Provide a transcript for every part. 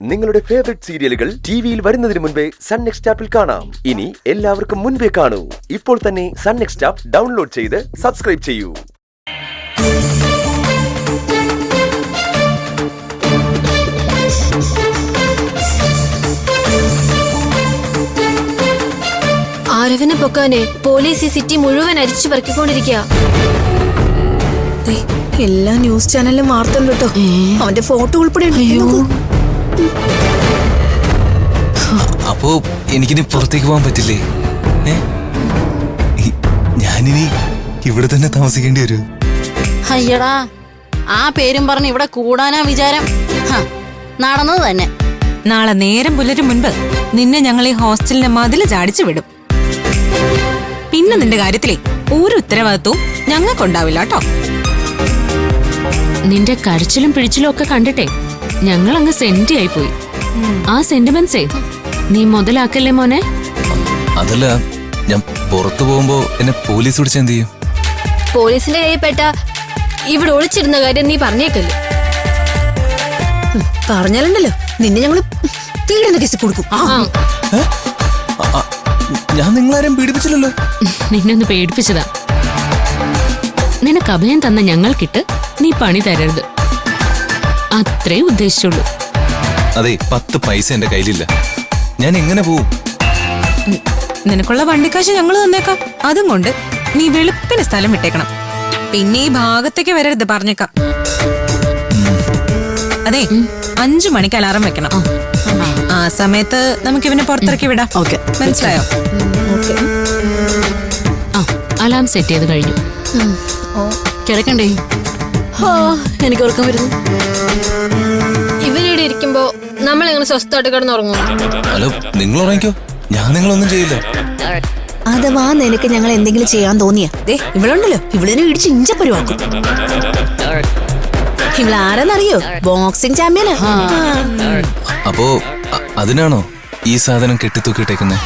നിങ്ങളുടെ ഫേവറേറ്റ് സീരിയലുകൾ ടിവിയിൽ വരുന്നതിന് മുൻപേ സൺ നെക്സ്റ്റ് ആപ്പിൽ കാണാം. ഇനി എല്ലാവർക്കും മുൻപേ കാണൂ. ഇപ്പോൾ തന്നെ സൺ നെക്സ്റ്റ് ആപ്പ് ഡൗൺലോഡ് ചെയ്ത് സബ്സ്ക്രൈബ് ചെയ്യൂ. ആരവിനെ പൊക്കാനെ പോലീസ് ഈ സിറ്റി മുഴുവൻ അരിച്ചു പറക്കിക്കൊണ്ടിരിക്കുക. എല്ലാ ന്യൂസ് ചാനലിലും വാർത്തയുണ്ട് കേട്ടോ. അവന്റെ ഫോട്ടോ ഉൾപ്പെടെ അപ്പോ എനിക്കിനി പുറത്തേക്ക് പോകാൻ പറ്റില്ലേ? ഞാനിനി ഇവിടെ തന്നെ താമസിക്കേണ്ടി വരൂ? അയ്യടാ, ആ പേരും പറഞ്ഞ് ഇവിടെ കൂടാനാ വിചാരം? നടന്നത് തന്നെ. നാളെ നേരം പുലരും മുൻപ് നിന്നെ ഞങ്ങൾ ഈ ഹോസ്റ്റലിന്റെ മതില് ചാടിച്ചു വിടും. പിന്നെ നിന്റെ കാര്യത്തിലേ ഒരു ഉത്തരവാദിത്വവും ഞങ്ങൾക്കുണ്ടാവില്ല കേട്ടോ. നിന്റെ കരച്ചിലും പിഴിച്ചിലും ഒക്കെ കണ്ടിട്ടെ ഞങ്ങൾ അങ്ങ് സെന്റി ആയിപ്പോയി. ആ സെന്റിമെന്റ്സേ നീ മുതലാക്കല്ലേ മോനെ. അതല്ല, ഞാൻ പുറത്തു പോകുമ്പോ എന്നെ പോലീസ് പിടിച്ച എന്ത് ചെയ്യും? പോലീസിന്റെ കയ്യിൽപ്പെട്ട ഇവിടെ ഒളിച്ചിരുന്ന കാര്യം നീ പറഞ്ഞേക്കല്ലേ. പറഞ്ഞാലുണ്ടല്ലോ നിന്നെ ഞങ്ങള് പീഡന കേസ് കൊടുക്കും. ഞാൻ നിങ്ങളാരും പീഡിപ്പിച്ചില്ലല്ലോ. നിന്നൊന്ന് പേടിപ്പിച്ചതാ. നിനക്ക് അഭയം തന്ന ഞങ്ങൾക്കിട്ട് നീ പണി തരരുത്, അത്രേ ഉദ്ദേശിച്ചുള്ളൂ. അതെ, 10 പൈസ എന്റെ കയ്യിലില്ല. ഞാൻ എങ്ങനെ പോവും? നിനക്കുള്ള വണ്ടിക്കാശ് ഞങ്ങൾ തന്നേക്കാം. അതും കൊണ്ട് നീ വെളുപ്പിന് സ്ഥലം വിട്ടേക്കണം. പിന്നെ ഈ ഭാഗത്തേക്ക് വരരുത്, പറഞ്ഞേക്കാം. അതെ, 5 മണിക്ക് അലാറം വെക്കണം. ആ സമയത്ത് നമുക്ക് ഇവനെ പുറത്തിറക്കി വിടാം. മനസ്സിലായോ? അലാം സെറ്റ് ചെയ്ത് കഴിഞ്ഞു. കിടക്കണ്ടേ? എനിക്ക് ഉറക്കം വരുന്നു. ഇവരിവിടെ ഇരിക്കുമ്പോ നമ്മളെങ്ങനെ സ്വസ്ഥമായിട്ട് കിടന്നുറങ്ങും? ഹലോ, നിങ്ങൾ ഉറങ്ങിക്കോ, ഞാൻ നിങ്ങളൊന്നും ചെയ്യില്ല. അഥവാ നിനക്ക് ഞങ്ങൾ എന്തെങ്കിലും ചെയ്യാൻ തോന്നിയാ ഇവളുണ്ടല്ലോ, ഇവളിനെ ഇടിച്ച് ഇഞ്ചപ്പരുവാക്കും. ഇവളാരെന്നറിയോ? ബോക്സിംഗ് ചാമ്പ്യനാ. അപ്പോ അതിനാണോ ഈ സാധനം കെട്ടിത്തൂക്കിട്ടേക്കുന്നേ?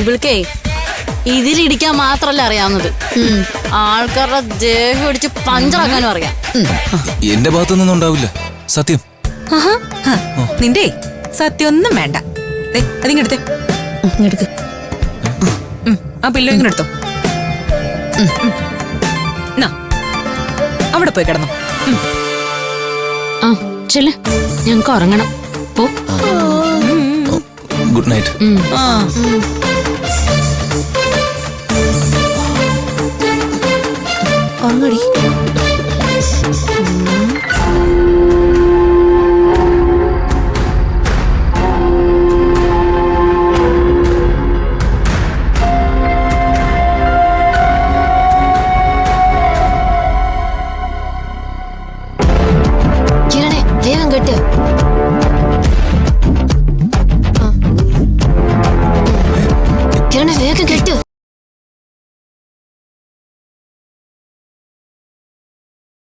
ഇവൾക്കേ ഇതിലിടിക്കാൻ മാത്രല്ല അറിയാവുന്നത്, ആൾക്കാരുടെ ദേഹം ഇടിച്ച് പഞ്ചറാക്കാനും അറിയാം. എന്റെ ഭാഗത്തൊന്നും ഉണ്ടാവില്ല, സത്യം. നിന്റെ സത്യം ഒന്നും വേണ്ട. അതിങ്ങെടുത്തേ, ആ പില്ലോ ഇങ്ങെടുത്തോ. അവിടെ പോയി കിടന്നു. ആ ചെല്ല്, ഞങ്ങക്ക് ഉറങ്ങണം. പോ. Good night. ഉറങ്ങടി. കിരണേ, വേഗം കേട്ട്. കിരണേ, വേഗം കേട്ട്.